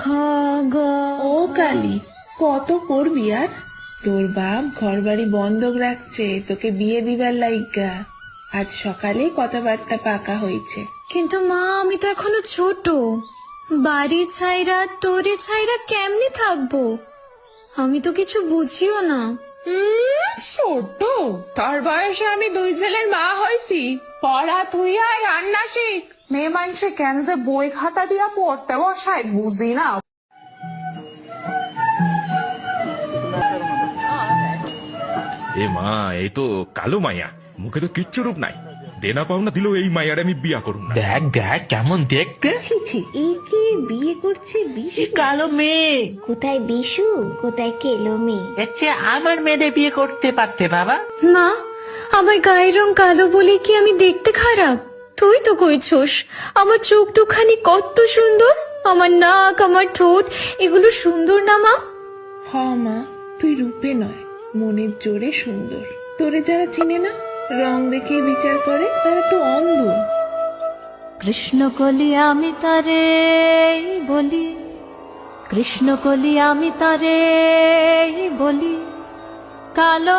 খ গ। ও কালী, কত করবি আর? তোর বাপ ঘর বাড়ি বন্ধক রাখছে তোকে বিয়ে দিবার লাইগা। আজ সকালে কথাবার্তা পাকা হয়েছে। কিন্তু মা, আমি তো এখনো ছোট। বাড়ি ছাইরা তোরে ছাইরা কেমনে থাকবো? আমি তো কিছু বুঝিও না। ছোট? তোর বয়সে আমি 2 ছেলের মা হয়েছি। পড়া তুই আর রান্না শিখ। মেয়ে মানুষে কেন যে বই খাতা দিয়া পড়তে বসায় বুঝি না। এ মা, এই তো কালো মাইয়া, মুখে তো কিচ্ছু রূপ নাই। দেনা পাওনা দিলেও এই মাইয়ার আমি বিয়া করুম না। দেখ দেখ কেমন দেখতে। ছি ছি, একে বিয়ে করছে বিশু? কালো মেয়ে, কোথায় বিশু, কোথায় কেলো মেয়ে? এর চেয়ে আমার মেয়েদের বিয়ে করতে পারতে বাবা। মা, আমার গায়ের রং কালো বলে কি আমি দেখতে খারাপ? তুই তো কইছস আমার চোখ দুখানি কত সুন্দর, আমার নাক, আমার ঠোঁট, এগুলো সুন্দর না মা? হ মা, তুই রূপে নয় মনের জোরে সুন্দর। তোরে যারা চিনে না, রং দেখে বিচার করে, তারা তো অন্ধ। কৃষ্ণ কলি আমি তারে বলি, কৃষ্ণ কলি আমি তারে বলি, কালো